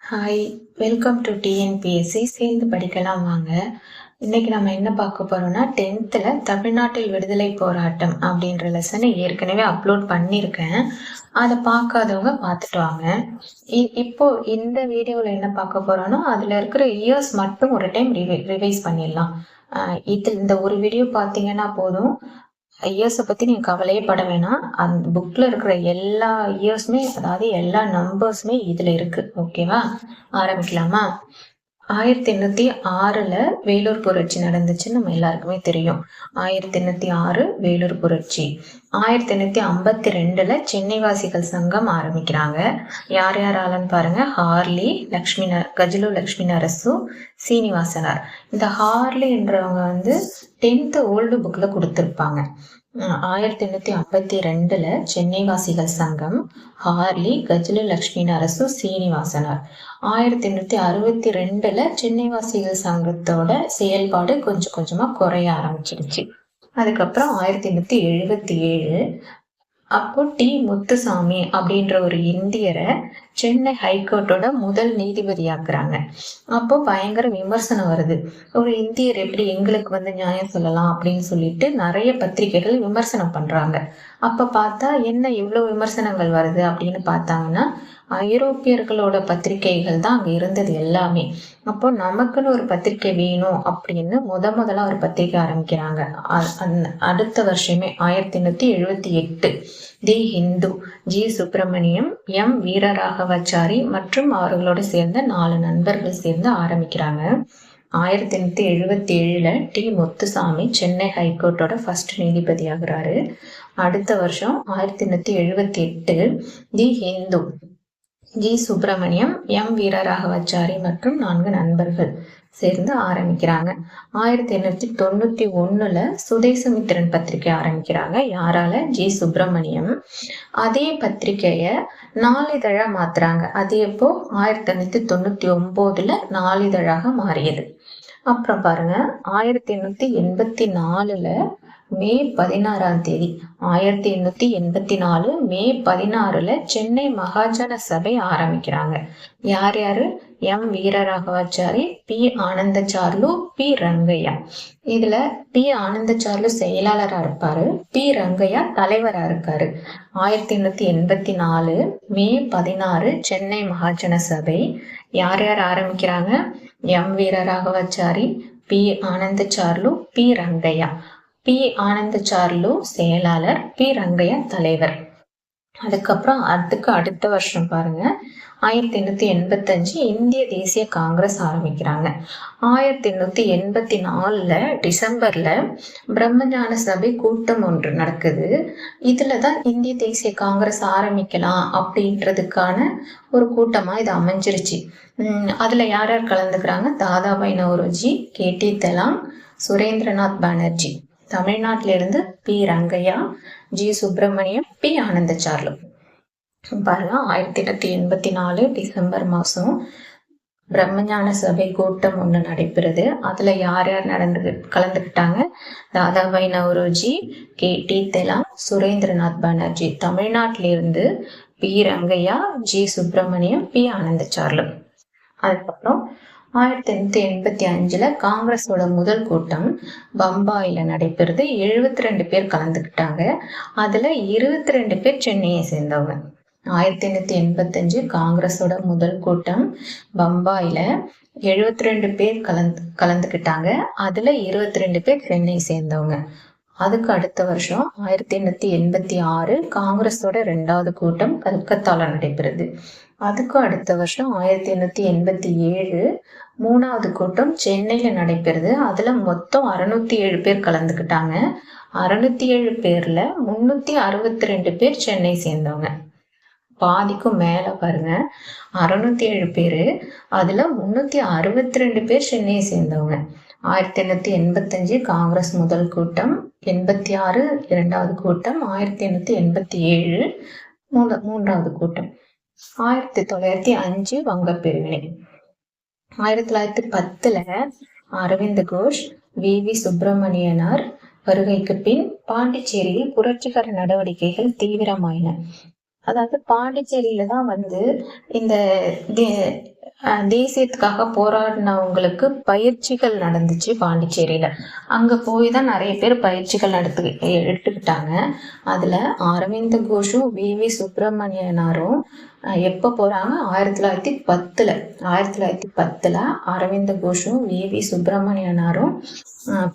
Hi, welcome to TNPSC சேர்ந்து படிக்கலாம் வாங்க. இன்னைக்கு நம்ம என்ன பார்க்க போறோம்னா 10th தமிழ்நாட்டில் விடுதலை போராட்டம் அப்படின்ற லெசனை ஏற்கனவே அப்லோட் பண்ணியிருக்கேன். அதை பார்க்காதவங்க பார்த்துட்டு வாங்க. இப்போ இந்த வீடியோவில் என்ன பார்க்க போறோம்னா அதில் இருக்கிற இயர்ஸ் மட்டும் ஒரு டைம் ரிவைஸ் பண்ணிடலாம். இந்த ஒரு வீடியோ பார்த்தீங்கன்னா போதும். இயர்ஸை பற்றி நீங்கள் கவலையே பட வேணாம். அந்த புக்கில் இருக்கிற எல்லா இயர்ஸுமே, அதாவது எல்லா நம்பர்ஸுமே இதில் இருக்குது. ஓகேவா? ஆரம்பிக்கலாமா? 1806 வேலூர் புரட்சி நடந்துச்சுன்னு நம்ம எல்லாருக்குமே தெரியும். 1806 வேலூர் புரட்சி. 1852 சென்னைவாசிகள் சங்கம் ஆரம்பிக்கிறாங்க. யார் யார் ஆளுன்னு பாருங்க. ஹார்லி, கஜலு லக்ஷ்மி நரசு, சீனிவாசனார். இந்த ஹார்லின்றவங்க 10th ஓல்டு புக்ல கொடுத்துருப்பாங்க. 1852 சென்னைவாசிகள் சங்கம், ஹார்லி, கஜலு லக்ஷ்மி நரசு, சீனிவாசனார். 1862 சென்னைவாசிகள் சங்கத்தோட செயல்பாடு கொஞ்சம் கொஞ்சமா குறைய ஆரம்பிச்சிருச்சு. அதுக்கப்புறம் 1877 அப்போ டி முத்துசாமி அப்படின்ற ஒரு இந்தியரை சென்னை ஹைகோர்ட்டோட முதல் நீதிபதியாக்குறாங்க. அப்போ பயங்கர விமர்சனம் வருது. ஒரு இந்தியர் எப்படி எங்களுக்கு நியாயம் சொல்லலாம் அப்படின்னு சொல்லிட்டு நிறைய பத்திரிகைகள் விமர்சனம் பண்றாங்க. அப்ப பார்த்தா என்ன இவ்வளவு விமர்சனங்கள் வருது அப்படின்னு பார்த்தாங்கன்னா, ஐரோப்பியர்களோட பத்திரிகைகள் தான் அங்க இருந்தது எல்லாமே. அப்போ நமக்குன்னு ஒரு பத்திரிகை வேணும் அப்படின்னு முதல்ல ஒரு பத்திரிகை ஆரம்பிக்கிறாங்க. அடுத்த வருஷமே 1878 தி ஹிந்து, ஜி சுப்பிரமணியம், எம் வீரராகவாச்சாரி மற்றும் அவர்களோடு சேர்ந்த 4 நண்பர்கள் சேர்ந்து ஆரம்பிக்கிறாங்க. 1877 டி முத்துசாமி சென்னை ஹைகோர்ட்டோட ஃபர்ஸ்ட் நீதிபதி ஆகுறாரு. அடுத்த வருஷம் 1878 தி ஹிந்து, ஜி சுப்பிரமணியம், எம் வீரராகவாச்சாரி மற்றும் 4 நண்பர்கள் சேர்ந்து ஆரம்பிக்கிறாங்க. 1891 சுதேசமித்திரன் பத்திரிகை ஆரம்பிக்கிறாங்க. யாரால? ஜி சுப்பிரமணியம். அதே பத்திரிகைய நாளிதழா மாத்துறாங்க. அது எப்போ? 1899 நாளிதழாக மாறியது. அப்புறம் பாருங்க, 1884 மே 16ஆம் தேதி 1884 மே 16 சென்னை மகாஜன சபை ஆரம்பிக்கிறாங்க. யார் யாரு? M Veeraraghavachari, P Anandacharlu, P Rangaiah. இதுல பி ஆனந்தச்சார்லு செயலாளரா இருப்பாரு, பி ரங்கையா தலைவரா இருக்காரு. 1884 மே 16 சென்னை மகாஜன சபை. யார் யார் ஆரம்பிக்கிறாங்க? M Veeraraghavachari, P Anandacharlu, P Rangaiah. P Anandacharlu செயலாளர், பி ரங்கையா தலைவர். அதுக்கப்புறம் அடுத்த வருஷம் பாருங்க, 1885 இந்திய தேசிய காங்கிரஸ் ஆரம்பிக்கிறாங்க. 1884 டிசம்பர்ல பிரம்மஞான சபை கூட்டம் ஒன்று நடக்குது. இதுலதான் இந்திய தேசிய காங்கிரஸ் ஆரம்பிக்கலாம் அப்படின்றதுக்கான ஒரு கூட்டமா இது அமைஞ்சிருச்சு. அதுல யார் யார் கலந்துக்கிறாங்க? தாதாபாய் நௌரோஜி, KT தெலாங், சுரேந்திரநாத் பானர்ஜி. தமிழ்நாட்டிலிருந்து P Rangaiah, G Subramaniam, P Anandacharlu. பாருங்க, 1884 டிசம்பர் மாசம் பிரம்மஞான சபை கூட்டம் ஒண்ணு நடைபெறுது. அதுல யார் யார் கலந்துக்கிட்டாங்க? தாதாபாய் நௌரோஜி, KT தெலாங், சுரேந்திரநாத் பானர்ஜி. தமிழ்நாட்டிலிருந்து P Rangaiah, G Subramaniam, P Anandacharlu. அதுக்கப்புறம் 1885 காங்கிரஸோட முதல் கூட்டம் பம்பாயில நடைபெறுது. 72 பேர் கலந்துக்கிட்டாங்க. அதுல 22 பேர் சென்னையை சேர்ந்தவங்க. 1885 காங்கிரஸோட முதல் கூட்டம் பம்பாயில 72 பேர் கலந்துக்கிட்டாங்க. அதுல 22 பேர் சென்னை சேர்ந்தவங்க. அதுக்கு அடுத்த வருஷம் 1886 காங்கிரஸோட 2வது கூட்டம் கல்கத்தால நடைபெறுது. அதுக்கு அடுத்த வருஷம் 1887 3வது கூட்டம் சென்னையில நடைபெறுது. அதுல மொத்தம் 607 பேர் கலந்துக்கிட்டாங்க. 607 பேர்ல 362 பேர் சென்னை சேர்ந்தவங்க. பாதிக்கும் மேல பாருங்க, 607 பேரு, அதுல 362 பேர் சென்னையை சேர்ந்தவங்க. 1885 காங்கிரஸ் முதல் கூட்டம், 86 2வது கூட்டம், 1887 3வது கூட்டம், 1905 வங்கப் பிரிவினை. 1910 அரவிந்த் கோஷ், VV சுப்பிரமணியனார் வருகைக்கு பின் பாண்டிச்சேரியில் புரட்சிகர நடவடிக்கைகள் தீவிரமாயின. அதாவது பாண்டிச்சேரியில தான் இந்த தேசியத்துக்காக போராடினவங்களுக்கு பயிற்சிகள் நடந்துச்சு பாண்டிச்சேரியில. அங்க போய் தான் நிறைய பேர் பயிற்சிகள் எடுத்துக்கிட்டாங்க. அதுல அரவிந்த கோஷும் வி சுப்பிரமணியனாரும் எப்போ போறாங்க, 1910ல அரவிந்த கோஷும் வி சுப்பிரமணியனாரும்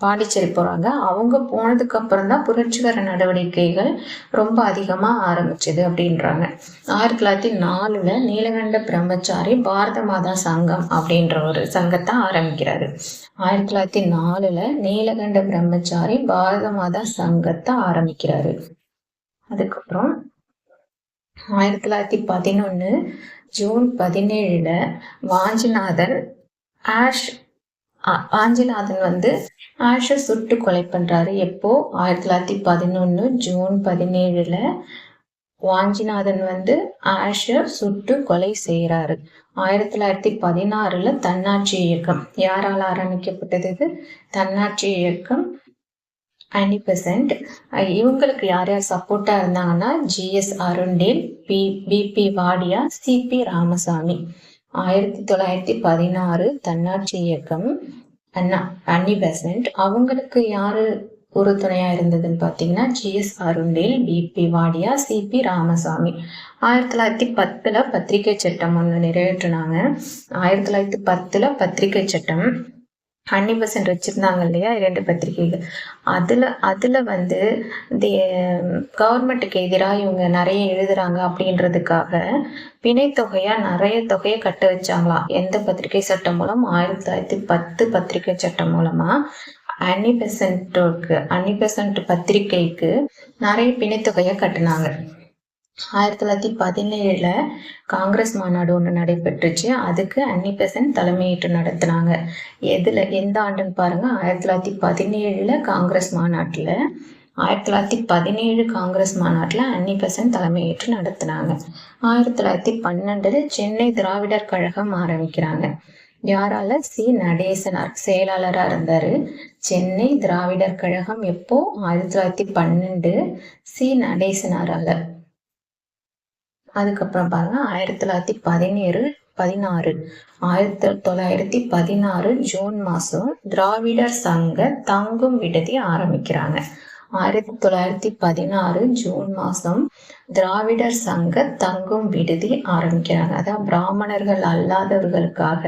பாண்டிச்சேரி போறாங்க. அவங்க போனதுக்கு அப்புறம் தான் புரட்சிகர நடவடிக்கைகள் ரொம்ப அதிகமா ஆரம்பிச்சது அப்படின்றாங்க. 1904ல நீலகண்ட பிரம்மச்சாரி பாரத மாதா சங்கம் அப்படின்ற ஒரு சங்கத்தை ஆரம்பிக்கிறாரு. 1904ல நீலகண்ட பிரம்மச்சாரி பாரத மாதா சங்கத்தை ஆரம்பிக்கிறாரு. அதுக்கப்புறம் 1911 ஜூன் 17ல வாஞ்சிநாதன் ஆஷை சுட்டு கொலை பண்றாரு. எப்போ? 1911 ஜூன் 17ல வாஞ்சிநாதன் ஆஷை சுட்டு கொலை செய்யறாரு. 1916ல தன்னாட்சி இயக்கம் யாரால் ஆரம்பிக்கப்பட்டது? தன்னாட்சி இயக்கம் அன்னி பெசன்ட். இவங்களுக்கு யார் யார் சப்போர்ட்டா இருந்தாங்கன்னா GS Arundale, BP Wadia, CP Ramaswamy. 1916 தன்னாட்சி இயக்கம் அன்னி பெசன்ட். அவங்களுக்கு யாரு உறுதுணையா இருந்ததுன்னு பாத்தீங்கன்னா GS Arundale, BP Wadia, CP Ramaswamy. 1910ல பத்திரிகை சட்டம் ஒன்று நிறைவேற்றினாங்க. 1910ல பத்திரிகை சட்டம் அன்னி பெசன்ட் வச்சிருந்தாங்க இல்லையா 2 பத்திரிகைகள். அதுல கவர்மெண்ட்டுக்கு எதிராக இவங்க நிறைய எழுதுறாங்க அப்படின்றதுக்காக பிணை தொகையா நிறைய தொகையை கட்ட வச்சாங்களாம். எந்த பத்திரிகை சட்டம் மூலம்? 1910 பத்திரிகை சட்டம் மூலமா அன்னி பெசன்ட் பத்திரிகைக்கு நிறைய பிணை தொகையை கட்டினாங்க. 1917ல காங்கிரஸ் மாநாடு ஒன்று நடைபெற்றுச்சு. அதுக்கு அன்னி பெசன்ட் தலைமையேற்று நடத்தினாங்க. எந்த ஆண்டுன்னு பாருங்க, 1917ல காங்கிரஸ் மாநாட்டுல 1917 காங்கிரஸ் மாநாட்டுல அன்னி பெசன்ட் தலைமையேற்று நடத்தினாங்க. 1912 சென்னை திராவிடர் கழகம் ஆரம்பிக்கிறாங்க. யாரால? சி நடேசனார் செயலாளரா இருந்தாரு. சென்னை திராவிடர் கழகம் எப்போ? 1912 சி நடேசனாரால. அதுக்கப்புறம் பாருங்க 1916 ஜூன் மாசம் திராவிடர் சங்க தங்கும் விடுதி ஆரம்பிக்கிறாங்க. 1916 ஜூன் மாசம் திராவிடர் சங்க தங்கும் விடுதி ஆரம்பிக்கிறாங்க. அதான் பிராமணர்கள் அல்லாதவர்களுக்காக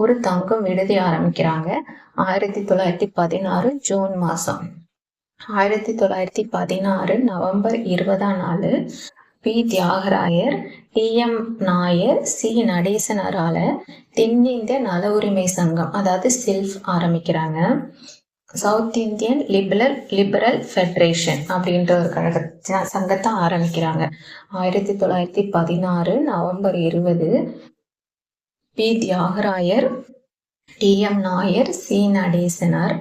ஒரு தங்கும் விடுதி ஆரம்பிக்கிறாங்க. 1916 ஜூன் மாசம். 1916 நவம்பர் 20ஆம் நாள் P Thyagarayar, T M. Nair, C நடேசனாரால தென்னிந்திய நல உரிமை சங்கம் அதாவது செல்ஃப் ஆரம்பிக்கிறாங்க. சவுத் இந்தியன் லிபரல் ஃபெடரேஷன் அப்படின்ற ஒரு சங்கத்தை ஆரம்பிக்கிறாங்க. 1916 நவம்பர் 20 P Thyagarayar, T M. Nair, C Natesanar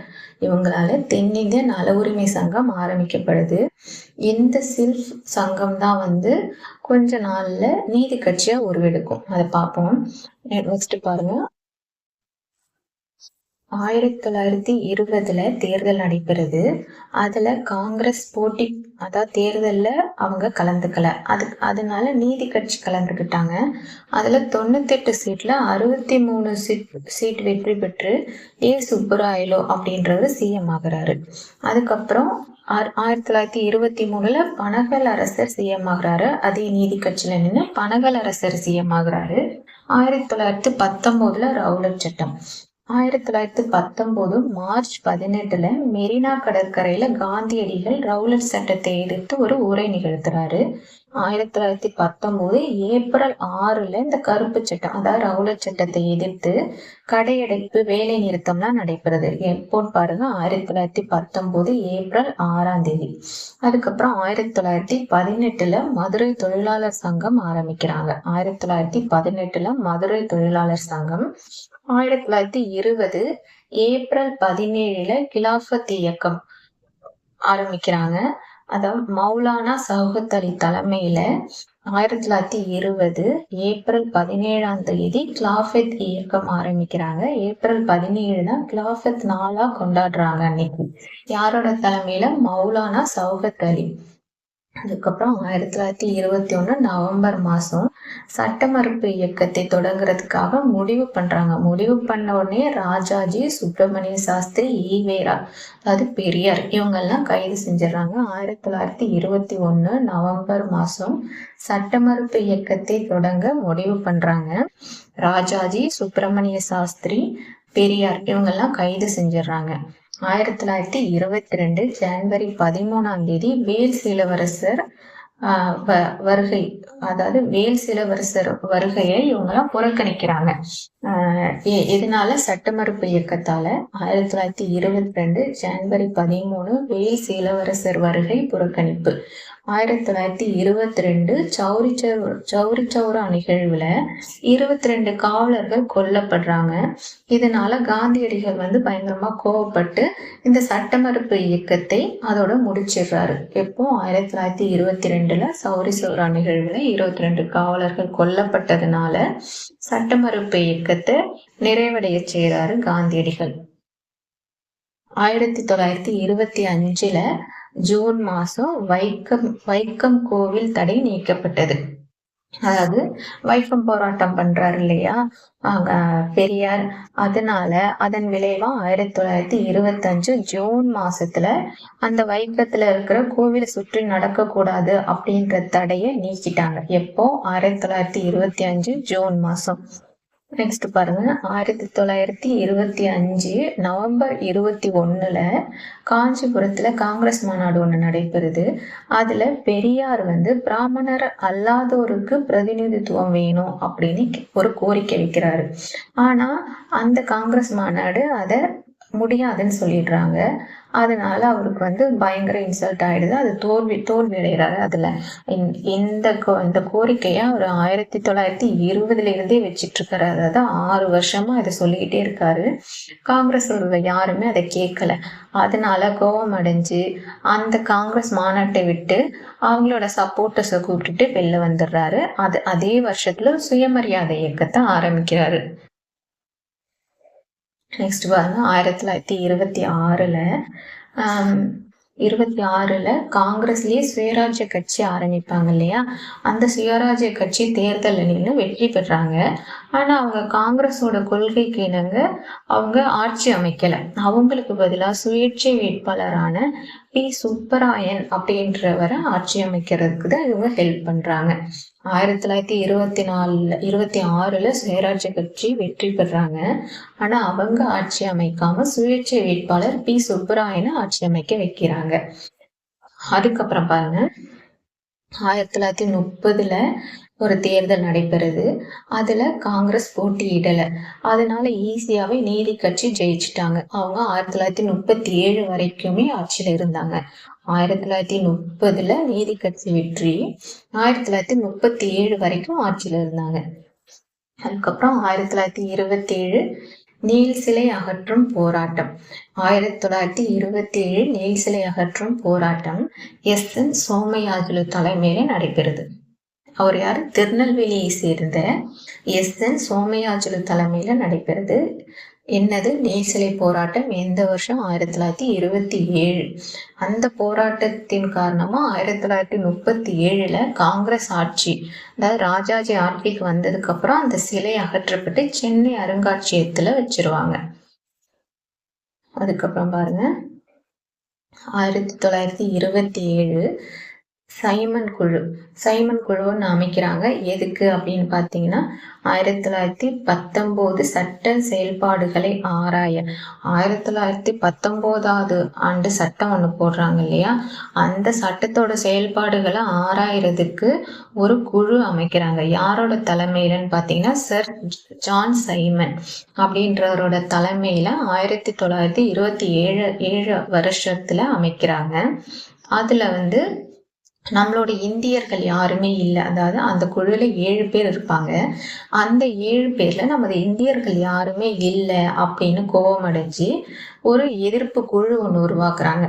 இவங்களால தென்னிந்திய நல உரிமை சங்கம் ஆரம்பிக்கப்படுது. இந்த செல்ஃப் சங்கம் தான் கொஞ்ச நாள்ல நீதி கட்சியா உருவெடுக்கும். அதை பார்ப்போம். நெக்ஸ்ட் பாருங்க. 1920ல தேர்தல் நடைபெறுது. அதுல காங்கிரஸ் போட்டி, அதாவது தேர்தல்ல அவங்க கலந்துக்கல. அதனால நீதி கட்சி கலந்துக்கிட்டாங்க. அதுல 98 சீட்ல 63 சீட் வெற்றி பெற்று ஏ சுப்புராயலு அப்படின்றவர் சிஎம் ஆகுறாரு. அதுக்கப்புறம் 1923ல பனகல் அரசர் சிஎம் ஆகுறாரு. அதே நீதி கட்சியில நின்று பனகல் அரசர் சிஎம் ஆகுறாரு. 1919ல ரவுலட் சட்டம். 1919 மார்ச் 18ல மெரினா கடற்கரையில காந்தியடிகள் ரவுலட் சட்டத்தை எதிர்த்து ஒரு உரை நிகழ்த்துறாரு. 1919 ஏப்ரல் 6ல இந்த கருப்பு சட்டம் அதாவது ரவுலட் சட்டத்தை எதிர்த்து கடையடைப்பு வேலை நிறுத்தம்லாம் நடைபெறுது. எப்போன்னு பாருங்க, 1919 ஏப்ரல் 6ஆம் தேதி. அதுக்கப்புறம் 1918ல மதுரை தொழிலாளர் சங்கம் ஆரம்பிக்கிறாங்க. 1918ல மதுரை தொழிலாளர் சங்கம். 1920 ஏப்ரல் 17ல கிலாஃபத் இயக்கம் ஆரம்பிக்கிறாங்க. அதாவது மௌலானா சௌகத் அலி தலைமையில 1920 ஏப்ரல் 17ஆம் தேதி கிலாஃபத் இயக்கம் ஆரம்பிக்கிறாங்க. ஏப்ரல் 17 தான் கிலாஃபத் நாளா கொண்டாடுறாங்க. அன்னைக்கு யாரோட தலைமையில? மௌலானா சௌகத் அலி. அதுக்கப்புறம் 1921 நவம்பர் மாதம் சட்ட மறுப்பு இயக்கத்தை தொடங்குறதுக்காக முடிவு பண்றாங்க. முடிவு பண்ண உடனே ராஜாஜி, சுப்பிரமணிய சாஸ்திரி, ஈவேரா, அதாவது பெரியார், இவங்கெல்லாம் கைது செஞ்சிடறாங்க. 1921 நவம்பர் மாதம் சட்ட மறுப்பு இயக்கத்தை தொடங்க முடிவு பண்றாங்க. ராஜாஜி, சுப்பிரமணிய சாஸ்திரி, பெரியார் இவங்கெல்லாம் கைது செஞ்சிடறாங்க. 1922 ஜனவரி 13ஆம் தேதி வேல்ஸ் இளவரசர் வருகை, அதாவது வேல்ஸ் இளவரசர் வருகையை இவங்கெல்லாம் புறக்கணிக்கிறாங்க. இதனால சட்ட மறுப்பு இயக்கத்தால 1922 ஜனவரி 13 வேல்ஸ் இளவரசர் வருகை புறக்கணிப்பு. 1922 சௌரி சௌரா நிகழ்வுல 22 காவலர்கள் கொல்லப்படுறாங்க. இதனால காந்தியடிகள் பயங்கரமா கோவப்பட்டு இந்த சட்ட மறுப்பு இயக்கத்தை அதோட முடிச்சிடுறாரு. எப்போ 1922 சௌரி சௌரா நிகழ்வுல 22 காவலர்கள் கொல்லப்பட்டதுனால சட்ட மறுப்பு இயக்கத்தை நிறைவடைய செய்யறாரு காந்தியடிகள். 1925 ஜூன் மாசம் வைக்கம் கோவில் தடை நீக்கப்பட்டது. அதாவது வைக்கம் போராட்டம் பண்றாரு இல்லையா பெரியார், அதனால அதன் விளைவா 1925 ஜூன் மாசத்துல அந்த வைக்கத்துல இருக்கிற கோவிலை சுற்றி நடக்க கூடாது அப்படின்ற தடையை நீக்கிட்டாங்க. எப்போ? 1925 ஜூன் மாசம். நெக்ஸ்ட் பாருங்க, 1925 நவம்பர் 21 காஞ்சிபுரத்துல காங்கிரஸ் மாநாடு ஒண்ணு நடைபெறுது. அதுல பெரியார் பிராமணர் அல்லாதோருக்கு பிரதிநிதித்துவம் வேணும் அப்படின்னு ஒரு கோரிக்கை வைக்கிறாரு. ஆனா அந்த காங்கிரஸ் மாநாடு அத முடியாதுன்னு சொல்லிடுறாங்க. அதனால அவருக்கு பயங்கர இன்சல்ட் ஆயிடுது. அது தோல்வி அடைகிறாரு. அதுல இந்த கோரிக்கைய அவர் 1920 இருந்தே வச்சிட்டு இருக்காரு. அதாவது 6 வருஷமா இதை சொல்லிக்கிட்டே இருக்காரு. காங்கிரஸ் யாருமே அதை கேட்கல. அதனால கோபம் அடைஞ்சு அந்த காங்கிரஸ் மாநாட்டை விட்டு அவங்களோட சப்போர்ட்டர்ஸை கூப்பிட்டுட்டு வெளில வந்துடுறாரு. அதே வருஷத்துல சுயமரியாதை இயக்கத்தை ஆரம்பிக்கிறாரு. நெக்ஸ்ட் பாருங்க, 1926 காங்கிரஸ்லயே சுயராஜ்ய கட்சி ஆரம்பிப்பாங்க இல்லையா, அந்த சுயராஜ்ய கட்சி தேர்தல் நின்று வெற்றி பெறாங்க. ஆனா அவங்க காங்கிரஸோட கொள்கைக்கு இணங்க அவங்க ஆட்சி அமைக்கல. அவங்களுக்கு பதிலா சுயேட்சை வேட்பாளரான பி சுப்பராயன் அப்படின்றவரை ஆட்சி அமைக்கிறதுக்கு தான் இவங்க ஹெல்ப் பண்றாங்க. 1926 சுயராஜ்ய கட்சி வெற்றி பெறாங்க. ஆனா அவங்க ஆட்சி அமைக்காம சுயேட்சை வேட்பாளர் பி சுப்பராயனை ஆட்சி அமைக்க வைக்கிறாங்க. அதுக்கப்புறம் பாருங்க, 1930 ஒரு தேர்தல் நடைபெறுது. அதுல காங்கிரஸ் போட்டியிடல. அதனால ஈஸியாவே நீதி கட்சி ஜெயிச்சுட்டாங்க. அவங்க 1937 வரைக்குமே ஆட்சியில இருந்தாங்க. 1930 நீதி கட்சி வெற்றி, 1937 வரைக்கும் ஆட்சியில இருந்தாங்க. அதுக்கப்புறம் 1927 நீல் சிலை அகற்றும் போராட்டம். 1927 நீல் சிலை அகற்றும் போராட்டம் எஸ்.என். சோமயாஜுலு தலைமையில நடைபெறுது. அவர் யாரு? திருநெல்வேலியை சேர்ந்த எஸ்.என். சோமயாஜுலு தலைமையில நடைபெறுது. என்னது? நீல் சிலை போராட்டம். எந்த வருஷம்? 1927. அந்த போராட்டத்தின் காரணமா 1937 காங்கிரஸ் ஆட்சி, அதாவது ராஜாஜி ஆட்சிக்கு வந்ததுக்கு அப்புறம் அந்த சிலை அகற்றப்பட்டு சென்னை அருங்காட்சியகத்துல வச்சிருவாங்க. அதுக்கப்புறம் பாருங்க, 1927 சைமன் குழுன்னு அமைக்கிறாங்க. எதுக்கு அப்படின்னு பார்த்தீங்கன்னா, 1919 சட்ட செயல்பாடுகளை ஆராய, 1919ஆவது ஆண்டு சட்டம் ஒன்று போடுறாங்க இல்லையா, அந்த சட்டத்தோட செயல்பாடுகளை ஆராயறதுக்கு ஒரு குழு அமைக்கிறாங்க. யாரோட தலைமையிலன்னு பார்த்தீங்கன்னா, சர் ஜான் சைமன் அப்படின்றவரோட தலைமையில 1927 வருஷத்துல அமைக்கிறாங்க. அதுல நம்மளோட இந்தியர்கள் யாருமே இல்லை. அதாவது அந்த குழுல 7 பேர் இருப்பாங்க. அந்த 7 பேர்ல நமது இந்தியர்கள் யாருமே இல்லை அப்படின்னு கோபம் அடைஞ்சு ஒரு எதிர்ப்பு குழு ஒன்று உருவாக்குறாங்க.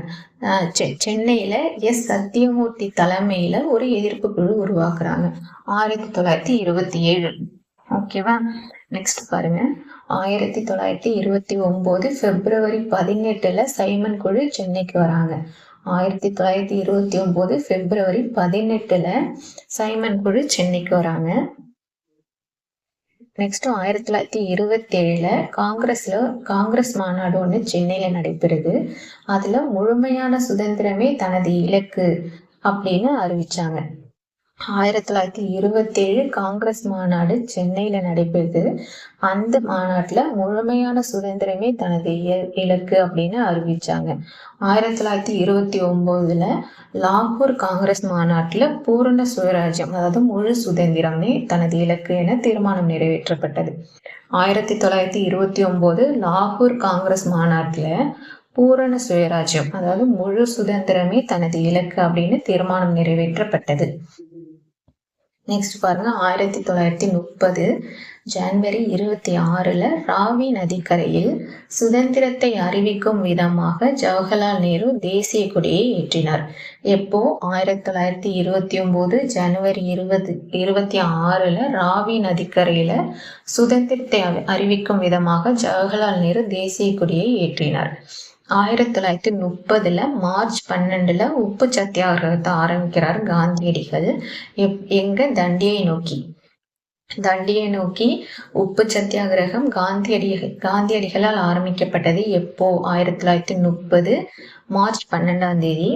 சென்னையில எஸ். சத்தியமூர்த்தி தலைமையில ஒரு எதிர்ப்பு குழு உருவாக்குறாங்க 1927. ஓகேவா? நெக்ஸ்ட் பாருங்க, 1929 பிப்ரவரி 18 சைமன் குழு சென்னைக்கு வராங்க. 1929 பிப்ரவரி 18 சைமன் குழு சென்னைக்கு வராங்க. நெக்ஸ்ட் 1927 காங்கிரஸ் மாநாடு ஒன்று சென்னையில நடைபெறுது. அதுல முழுமையான சுதந்திரமே தனது இலக்கு அப்படின்னு அறிவிச்சாங்க. 1927 காங்கிரஸ் மாநாடு சென்னையில நடைபெறுது. அந்த மாநாட்டுல முழுமையான சுதந்திரமே தனது இலக்கு அப்படின்னு அறிவிச்சாங்க. 1929 லாகூர் காங்கிரஸ் மாநாட்டுல பூரண சுயராஜ்யம், அதாவது முழு சுதந்திரமே தனது இலக்கு என தீர்மானம் நிறைவேற்றப்பட்டது. 1929 லாகூர் காங்கிரஸ் மாநாட்டுல பூரண சுயராஜ்யம், அதாவது முழு சுதந்திரமே தனது இலக்கு அப்படின்னு தீர்மானம் நிறைவேற்றப்பட்டது. நெக்ஸ்ட் பாருங்க, 1930 ஜனவரி 26 ராவி நதிக்கரையில் சுதந்திரத்தை அறிவிக்கும் விதமாக ஜவஹர்லால் நேரு தேசிய கொடியை ஏற்றினார். எப்போ? 1929 ஜனவரி 26 ராவி நதிக்கரையில சுதந்திரத்தை அறிவிக்கும் விதமாக ஜவஹர்லால் நேரு தேசிய கொடியை ஏற்றினார். 1930 மார்ச் 12 உப்பு சத்தியாகிரகத்தை ஆரம்பிக்கிறார் காந்தியடிகள். எங்க? தண்டியை நோக்கி உப்பு சத்தியாகிரகம் காந்தியடிகளால் ஆரம்பிக்கப்பட்டது. எப்போ? 1930 மார்ச் 12.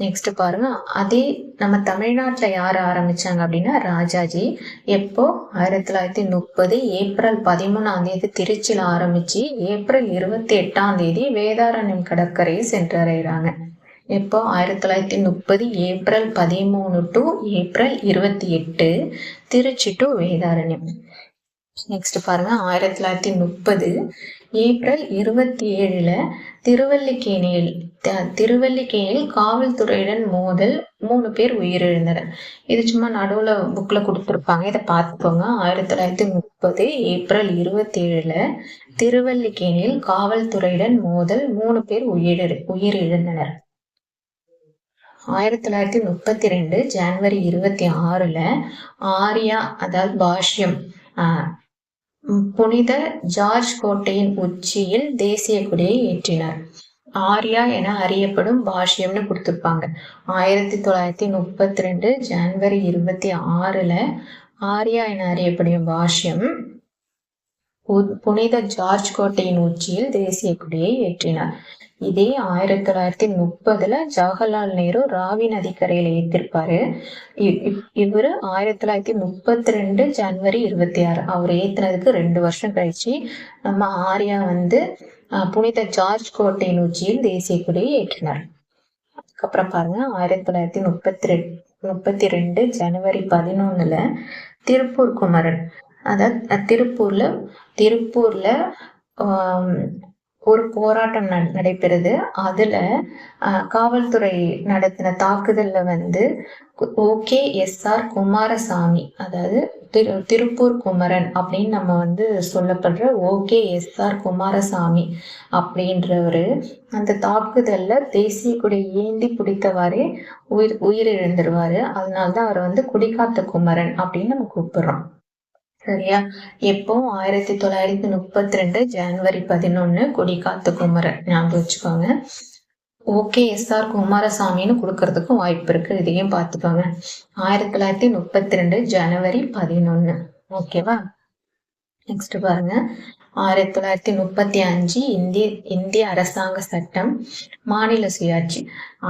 நெக்ஸ்ட் பாருங்க, அதே நம்ம தமிழ்நாட்டுல யார் ஆரம்பிச்சாங்க அப்படின்னா ராஜாஜி. எப்போ? 1930 ஏப்ரல் 13 திருச்சியில ஆரம்பிச்சு ஏப்ரல் 28 வேதாரண்யம் கடற்கரையை சென்றடைகிறாங்க. எப்போ? 1930 April 13 to April 28 Tiruchi to Vedaranyam. Next பாருங்க, 1930 ஏப்ரல் 27 திருவல்லிக்கேணியில் காவல்துறையுடன் மோதல் 3 பேர் உயிரிழந்தனர். இது சும்மா நடுவுல புக்ல கொடுத்துருப்பாங்க, இதை பார்த்துக்கோங்க. 1930 ஏப்ரல் 27 திருவல்லிக்கேணியில் காவல்துறையுடன் மோதல் 3 பேர் உயிரிழந்தனர். 1932 ஜனவரி 26 ஆர்யா, அதாவது பாஷ்யம், புனித ஜார்ஜ் கோட்டையின் உச்சியில் தேசிய கொடியை ஏற்றினார். ஆர்யா என அறியப்படும் பாஷ்யம்னு கொடுத்திருப்பாங்க. 1932 ஜனவரி 26 ஆர்யா என அறியப்படும் பாஷ்யம் புனித ஜார்ஜ் கோட்டையின் உச்சியில் தேசிய கொடியை ஏற்றினார். இதே 1930 ஜவஹர்லால் நேரு ராவி நதிக்கரையில ஏற்றிருப்பாரு. இவரு 1932 ஜனவரி 26 அவர் ஏத்தினதுக்கு 2 வருஷம் கழிச்சு நம்ம ஆர்யா புனித ஜார்ஜ் கோட்டையின் உச்சியில் தேசிய கொடியை ஏற்றினார். அதுக்கப்புறம் பாருங்க, 1932 ஜனவரி 11 திருப்பூர் குமரன், அதாவது திருப்பூர்ல ஒரு போராட்டம் நடைபெறுது. அதுல காவல்துறை நடத்தின தாக்குதல்ல OKSR குமாரசாமி, அதாவது திருப்பூர் குமரன் அப்படின்னு நம்ம சொல்லப்படுற OKSR குமாரசாமி அப்படின்றவரு அந்த தாக்குதல்ல தேசிய கொடி ஏந்தி பிடித்தவாறே உயிரிழந்துருவாரு. அதனால்தான் அவர் குடிகாத்த குமரன் அப்படின்னு நம்ம கூப்பிடுறோம். சரியா? எப்போ? 1932 ஜனவரி 11 கொடிகாத்த குமரன். ஞாபகம் வச்சுக்கோங்க. OKSR குமாரசாமின்னு கொடுக்கறதுக்கும் வாய்ப்பு இருக்கு, இதையும் பார்த்துக்கோங்க. 1932 ஜனவரி 11. ஓகேவா? நெக்ஸ்ட் பாருங்க, 1935 இந்திய அரசாங்க சட்டம் மாநில சுயாட்சி.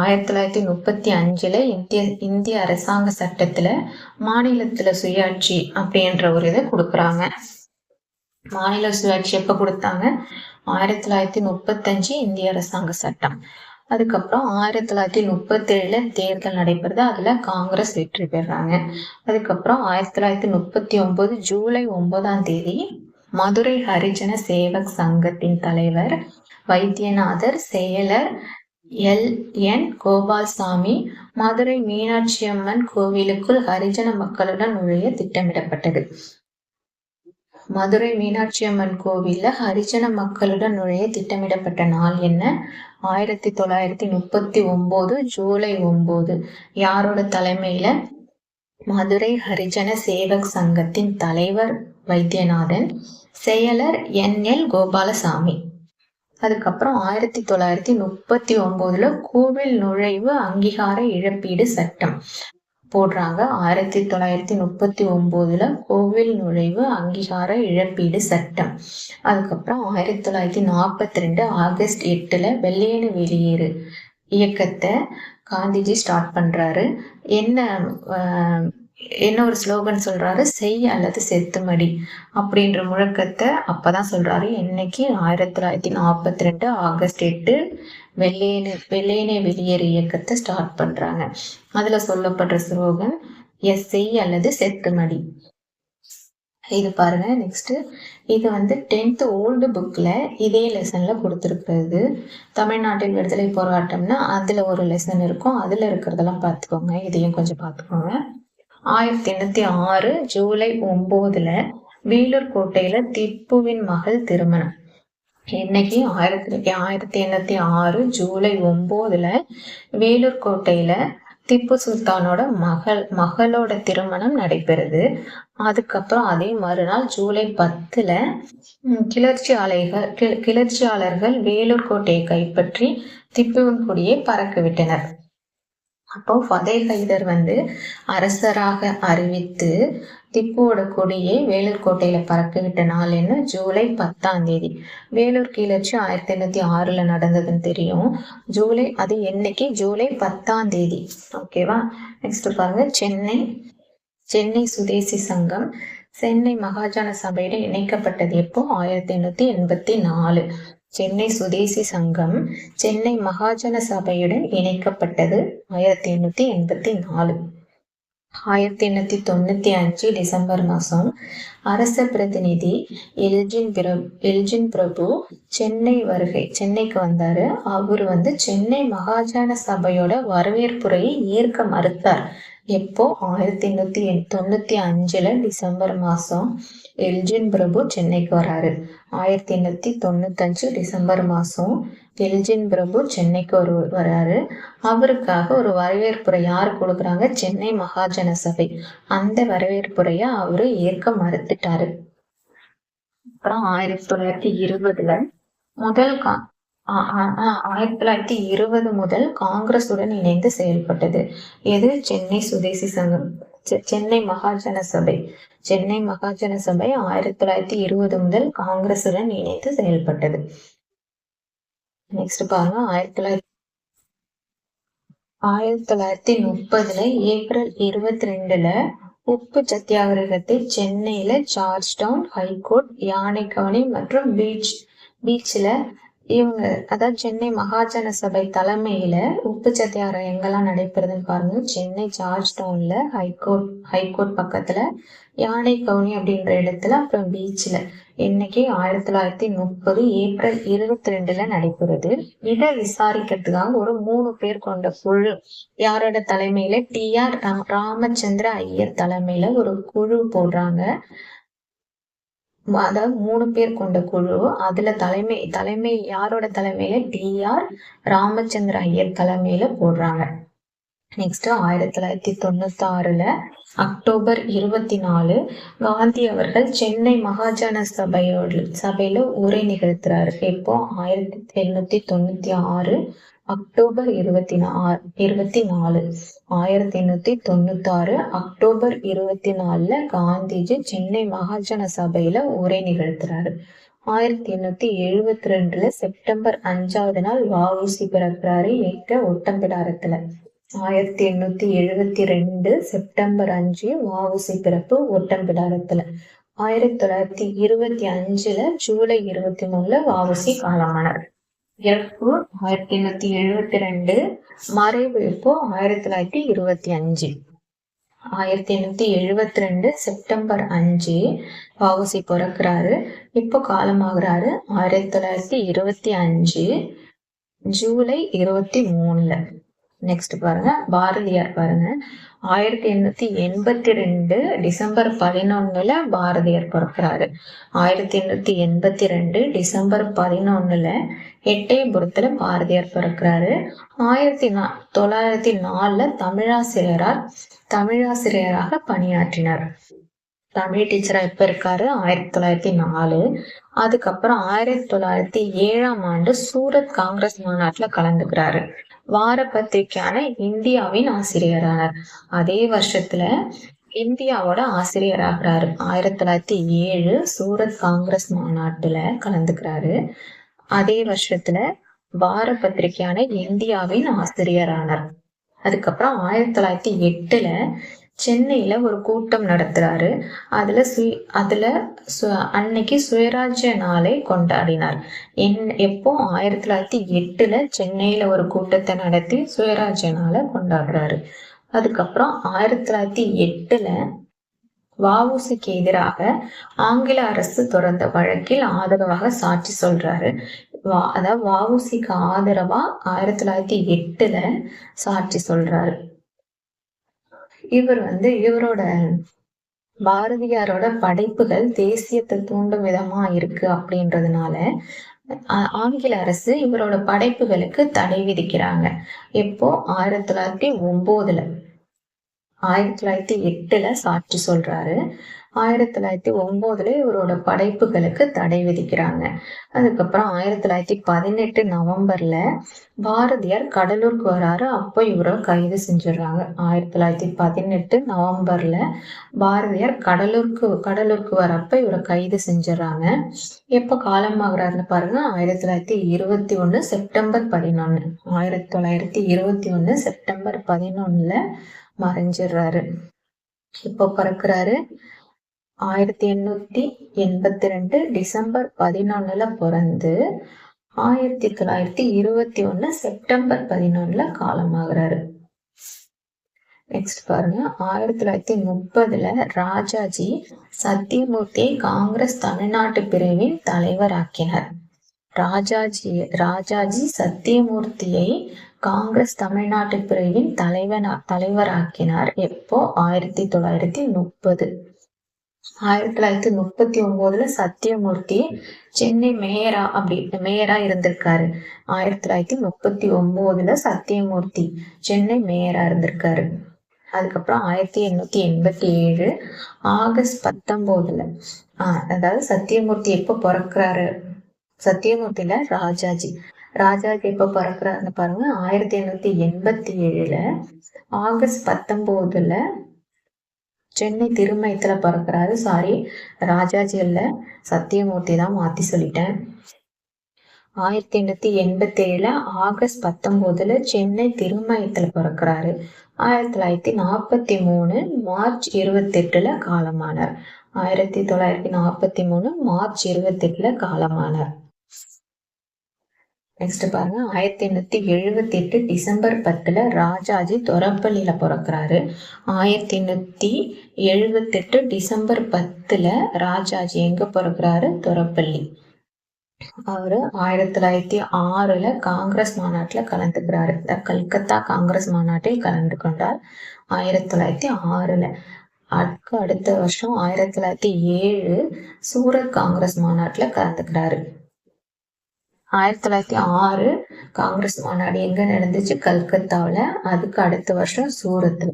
1935 இந்திய அரசாங்க சட்டத்துல மாநிலத்துல சுயாட்சி அப்படின்ற ஒரு இதை கொடுக்குறாங்க. மாநில சுயாட்சி எப்ப கொடுத்தாங்க? 1935 இந்திய அரசாங்க சட்டம். அதுக்கப்புறம் 1937 தேர்தல் நடைபெறுது. அதுல காங்கிரஸ் வெற்றி பெறாங்க. அதுக்கப்புறம் 1939 ஜூலை 9 மதுரை ஹரிஜன சேவக் சங்கத்தின் தலைவர் வைத்தியநாதர், செயலர் LN கோபால்சாமி மதுரை மீனாட்சி அம்மன் கோவிலுக்குள் ஹரிஜன மக்களுடன் நுழைய திட்டமிடப்பட்டது. மதுரை மீனாட்சி அம்மன் கோவில்ல ஹரிஜன மக்களுடன் நுழைய திட்டமிடப்பட்ட நாள் என்ன? 1939 ஜூலை 9. யாரோட தலைமையில? மதுரை ஹரிஜன சேவக் சங்கத்தின் தலைவர் வைத்தியநாதன், செயலர் NL கோபாலசாமி. அதுக்கப்புறம் 1939 கோவில் நுழைவு அங்கீகார இழப்பீடு சட்டம் போடுறாங்க. 1939 கோவில் நுழைவு அங்கீகார இழப்பீடு சட்டம். அதுக்கப்புறம் 1942 ஆகஸ்ட் 8 வெள்ளையனே வெளியேறு இயக்கத்தை காந்திஜி ஸ்டார்ட் பண்றாரு. என்ன ஒரு ஸ்லோகன் சொல்றாரு, செய் அல்லது செத்துமடி அப்படின்ற முழக்கத்தை அப்பதான் சொல்றாரு. என்னைக்கு 1942 ஆகஸ்ட் 8 வெள்ளையனே வெளியேறு இயக்கத்தை ஸ்டார்ட் பண்றாங்க. அதுல சொல்லப்படுற ஸ்லோகன் எஸ் செய் அல்லது செத்துமடி. இது பாருங்க. நெக்ஸ்ட் இது 10th ஓல்டு புக்ல இதே லெசன்ல கொடுத்துருக்கிறது. தமிழ்நாட்டில் விடுதலை போராட்டம்னா அதுல ஒரு லெசன் இருக்கும். அதுல இருக்கிறதெல்லாம் பார்த்துக்கோங்க. இதையும் கொஞ்சம் பார்த்துக்கோங்க. 1806 ஜூலை 9 வேலூர் கோட்டையில திப்புவின் மகள் திருமணம். இன்னைக்கு 1806 ஜூலை 9 வேலூர் கோட்டையில திப்பு சுல்தானோட மகளோட திருமணம் நடைபெறுது. அதுக்கப்புறம் அதே மறுநாள் ஜூலை 10 கிளர்ச்சியாளர்கள் வேலூர் கோட்டையை கைப்பற்றி திப்புவின் கொடியை பறக்க விட்டனர். அப்போ ஃபதே ஹைதர் அரசராக அறிவித்து திப்புவோட கொடியை வேலூர் கோட்டையில பறக்க விட்ட நாள் என்ன? ஜூலை 10 வேலூர் கிளர்ச்சி 1806 நடந்ததுன்னு தெரியும். அது என்னைக்கு? ஜூலை 10. ஓகேவா? நெக்ஸ்ட் பாருங்க. சென்னை சுதேசி சங்கம் சென்னை மகாஜன சபையில இணைக்கப்பட்டது எப்போ? 1884. சென்னை சுதேசி சங்கம் சென்னை மகாஜன சபையுடன் இணைக்கப்பட்டது 1884. 1895 டிசம்பர் மாதம் அரச பிரதிநிதி எல்ஜின் பிரபு சென்னைக்கு வந்தாரு. அவர் சென்னை மகாஜன சபையோட வரவேற்புரையை ஏற்க மறுத்தார். எப்போ? 1895 டிசம்பர் மாதம் எல்ஜின் பிரபு சென்னைக்கு வராரு. 1895 டிசம்பர் மாதம் எல்ஜின் பிரபு சென்னைக்கு வராரு. அவருக்காக ஒரு வரவேற்புரை யாரு கொடுக்குறாங்க? சென்னை மகாஜன சபை. அந்த வரவேற்புரைய அவரு ஏற்க மறுத்துட்டாரு. அப்புறம் 1920 முதல் காங்கிரசுடன் இணைந்து செயல்பட்டது. எது? சென்னை சுதேசி சங்கம், சென்னை மகாஜன சபை. சென்னை மகாஜன சபை 1920 முதல் காங்கிரசுடன் இணைந்து செயல்பட்டது. நெக்ஸ்ட் பாருங்க. 1930 ஏப்ரல் 22 உப்பு சத்தியாகிரகத்தை சென்னையில ஜார்ஜ் டவுன், ஹைகோர்ட், யானைக்கவனி மற்றும் பீச்ல அதாவது சென்னை மகாஜன சபை தலைமையில உப்பு சத்தியாகிரகம் எங்கெல்லாம் நடைபெறுதுன்னு பாருங்க. சென்னை ஜார்ஜ் டவுன்ல, ஹைகோர்ட் பக்கத்துல, யானை கவுனி அப்படின்ற இடத்துல, அப்புறம் பீச்ல. இன்னைக்கு 1930 ஏப்ரல் 22 நடைபெறுது. இதை விசாரிக்கிறதுக்காக ஒரு 3 பேர் கொண்ட குழு யாரோட தலைமையில? TR ராமச்சந்திர ஐயர் தலைமையில ஒரு குழு போடுறாங்க. அதாவது 3 பேர் கொண்ட குழு. அதுல தலைமை யாரோட தலைமையில? TR ராமச்சந்திர ஐயர் தலைமையில போடுறாங்க. நெக்ஸ்ட் 1996 அக்டோபர் 24 காந்தி அவர்கள் சென்னை மகாஜன சபையில உரை நிகழ்த்துறாரு. இப்போ 1896 அக்டோபர் 24 1896 அக்டோபர் 24 காந்திஜி சென்னை மகாஜன சபையில உரை நிகழ்த்துறாரு. 1872 செப்டம்பர் 5வது நாள் வ.உ.சி பிறக்கிறாரு எங்க? ஒட்டம்பிடாரத்துல. 1872 செப்டம்பர் 5 வ.உ.சி பிறப்பு ஒட்டம்பிடாரத்துல. 1925 ஜூலை 23 வ.உ.சி காலமானார். இறப்பு 1872, மறைவு இப்போ 1925. 1872 செப்டம்பர் 5 வ.உ.சி பிறக்கிறாரு. இப்போ காலமாகிறாரு 1925 ஜூலை 23. நெக்ஸ்ட் பாருங்க. பாரதியார் பாருங்க. 1882 டிசம்பர் 11 பாரதியார் பிறக்கிறாரு. 1882 டிசம்பர் 11 எட்டயபுரத்துல பாரதியார் பிறக்கிறாரு. 1904 தமிழாசிரியராக பணியாற்றினார். தமிழ் டீச்சரா எப்ப இருக்காரு? 1904. அதுக்கப்புறம் 1907 சூரத் காங்கிரஸ் மாநாட்டுல கலந்துக்கிறாரு. வார பத்திரிகையான இந்தியாவின் ஆசிரியரானார். அதே வருஷத்துல இந்தியாவோட ஆசிரியர் ஆகிறாரு. 1907 சூரத் காங்கிரஸ் மாநாட்டுல கலந்துக்கிறாரு. அதே வருஷத்துல வார பத்திரிகையான இந்தியாவின் ஆசிரியரானார். அதுக்கப்புறம் 1908 சென்னையில ஒரு கூட்டம் நடத்துறாரு. அன்னைக்கு சுயராஜ்ய நாளை கொண்டாடினார். எப்போ? 1908 சென்னையில ஒரு கூட்டத்தை நடத்தி சுயராஜ்ய நாளை கொண்டாடுறாரு. அதுக்கப்புறம் 1908 வஉசிக்கு எதிராக ஆங்கில அரசு தொடர்ந்த வழக்கில் ஆதரவாக சாட்சி சொல்றாரு. அதாவது வஉசிக்கு ஆதரவா 1908 சாட்சி சொல்றாரு. இவரோட பாரதியாரோட படைப்புகள் தேசியத்தை தூண்டும் விதமா இருக்கு அப்படின்றதுனால ஆங்கில அரசு இவரோட படைப்புகளுக்கு தடை விதிக்கிறாங்க. எப்போ? 1909. 1908 சாட்சி சொல்றாரு. 1909 இவரோட படைப்புகளுக்கு தடை விதிக்கிறாங்க. அதுக்கப்புறம் 1918 நவம்பர்ல பாரதியார் கடலூருக்கு வராரு. அப்போ இவரை கைது செஞ்சிடறாங்க. 1918 நவம்பர்ல பாரதியார் கடலூருக்கு வரப்ப இவரை கைது செஞ்சிடறாங்க. எப்ப காலமாகறாருன்னு பாருங்க. 1921 செப்டம்பர் 11. 1921 செப்டம்பர் 11 மறைஞ்சிடுறாரு. இப்போ பிறக்கிறாரு. 1882 டிசம்பர் 11 பிறந்து 1921 செப்டம்பர் 11 காலமாகிறாரு. நெக்ஸ்ட் பாருங்க. 1930 ராஜாஜி சத்தியமூர்த்தியை காங்கிரஸ் தமிழ்நாட்டு பிரிவின் தலைவர் ஆக்கினார். ராஜாஜி சத்தியமூர்த்தியை காங்கிரஸ் தமிழ்நாட்டு பிரிவின் தலைவராக்கினார். எப்போ? 1930. 1939 சத்தியமூர்த்தி சென்னை மேயரா இருந்திருக்காரு. 1939 சத்தியமூர்த்தி சென்னை மேயரா இருந்திருக்காரு. அதுக்கப்புறம் 1887 ஆகஸ்ட் 19 அதாவது சத்தியமூர்த்தி எப்ப பிறக்கிறாரு? சத்தியமூர்த்தியில ராஜாஜி எப்ப பிறக்கிறாருன்னு பாருங்க. 1887 ஆகஸ்ட் 19 சென்னை திருமயத்துல பிறக்கிறாரு. ராஜாஜி இல்ல, சத்தியமூர்த்தி தான், மாத்தி சொல்லிட்டேன். 1887 ஆகஸ்ட் 19 சென்னை திருமயத்துல பிறக்கிறாரு. 1943 மார்ச் 28 காலமானார். 1943 மார்ச் 28 காலமானார். நெக்ஸ்ட் பாருங்க. 1878 டிசம்பர் 10 ராஜாஜி தொரப்பள்ளியில பிறக்கிறாரு. 1878 டிசம்பர் 10 ராஜாஜி எங்க பிறக்கிறாரு? தொரப்பள்ளி. அவரு 1906 காங்கிரஸ் மாநாட்டுல கலந்துக்கிறாரு. கல்கத்தா காங்கிரஸ் மாநாட்டில் கலந்து கொண்டார் 1906. அடுத்த வருஷம் 1907 சூரத் காங்கிரஸ் மாநாட்டுல கலந்துக்கிறாரு. 1906 காங்கிரஸ் மாநாடு எங்க நடந்துச்சு? கல்கத்தாவில். அதுக்கு அடுத்த வருஷம் சூரத்ல.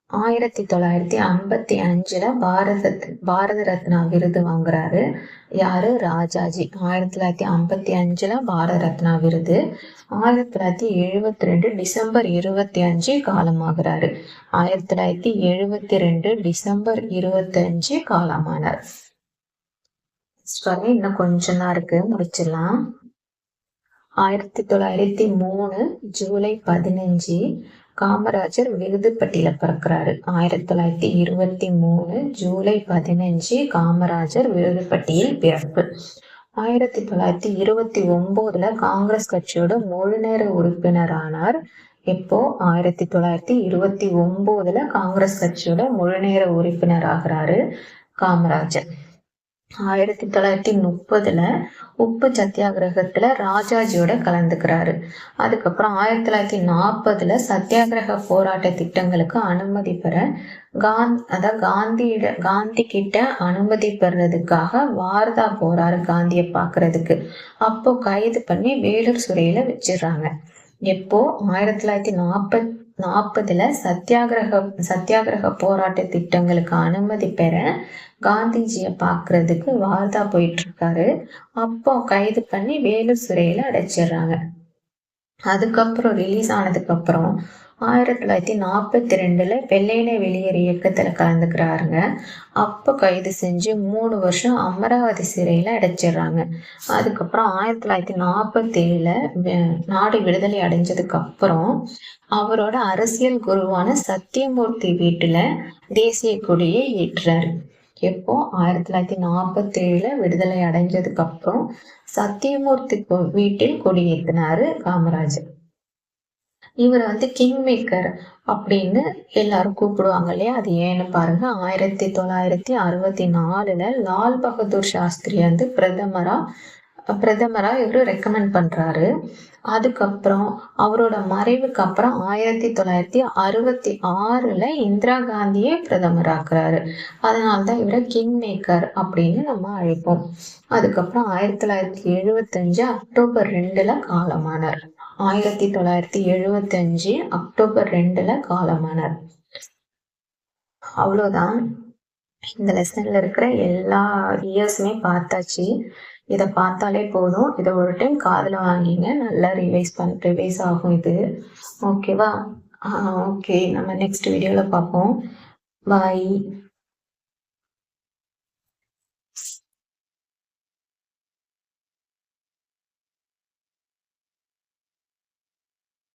1955 பாரத ரத்னா விருது வாங்குறாரு. யாரு? ராஜாஜி. 1955 பாரத ரத்னா விருது. 1972 டிசம்பர் 25 காலமாகிறாரு. 1972 டிசம்பர் 25 காலமானார். இன்னும் கொஞ்சம் தான் இருக்கு, முடிச்சிடலாம். 1903 ஜூலை 15 காமராஜர் விருதுப்பட்டியில பிறக்கிறாரு. 1923 ஜூலை 15 காமராஜர் விருதுப்பட்டியில் பிறப்பு. 1929 காங்கிரஸ் கட்சியோட முழுநேர உறுப்பினரானார். எப்போ? 1929 காங்கிரஸ் கட்சியோட முழுநேர உறுப்பினர் ஆகிறாரு காமராஜர். 1930 உப்பு சத்தியாகிரகத்துல ராஜாஜியோட கலந்துக்கிறாரு. அதுக்கப்புறம் 1940 சத்தியாகிரக போராட்ட திட்டங்களுக்கு அனுமதி பெற காந்தி கிட்ட அனுமதி பெறதுக்காக வார்தா போறாரு காந்திய பாக்குறதுக்கு. அப்போ கைது பண்ணி வேலூர் சிறையில வச்சிடறாங்க. எப்போ? 1940 சத்தியாகிரக போராட்ட திட்டங்களுக்கு அனுமதி பெற காந்திஜியை பார்க்கறதுக்கு வார்தா போயிட்டு இருக்காரு. அப்போ கைது பண்ணி வேலூர் சிறையில அடைச்சிடுறாங்க. அதுக்கப்புறம் ரிலீஸ் ஆனதுக்கு அப்புறம் 1942 வெள்ளையனே வெளியேறு இயக்கத்துல கலந்துக்கிறாருங்க. அப்போ கைது செஞ்சு 3 வருஷம் அமராவதி சிறையில அடைச்சிடுறாங்க. அதுக்கப்புறம் 1947 நாடு விடுதலை அடைஞ்சதுக்கு அப்புறம் அவரோட அரசியல் குருவான சத்தியமூர்த்தி வீட்டுல தேசிய கொடியை ஏற்றுறாரு. எப்போ 1947 விடுதலை அடைஞ்சதுக்கு அப்புறம் சத்தியமூர்த்தி வீட்டில் கொடியேற்றினாரு காமராஜர். இவர் கிங் மேக்கர் அப்படின்னு எல்லாரும் கூப்பிடுவாங்க இல்லையா, அது ஏன்னு பாருங்க. 1964 லால் பகதூர் சாஸ்திரி பிரதமரா இவரு ரெக்கமெண்ட் பண்றாரு. அதுக்கப்புறம் அவரோட மறைவுக்கு அப்புறம் 1966 இந்திரா காந்தியே பிரதமராக்குறாரு. அதனால்தான் இவரை கிங் மேக்கர் அப்படின்னு நம்ம அழைப்போம். அதுக்கப்புறம் 1975 அக்டோபர் 2 காலமானார். 1975 அக்டோபர் 2 காலமானார். அவ்வளோதான். இந்த லெசன்ல இருக்கிற எல்லா இயர்ஸுமே பார்த்தாச்சு. இதை பார்த்தாலே போதும். இதை ஒரு டைம் காதில் வாங்கிங்க, நல்லா ரிவைஸ் ஆகும் இது. ஓகேவா? ஓகே, நம்ம நெக்ஸ்ட் வீடியோவில் பார்ப்போம். பாய்.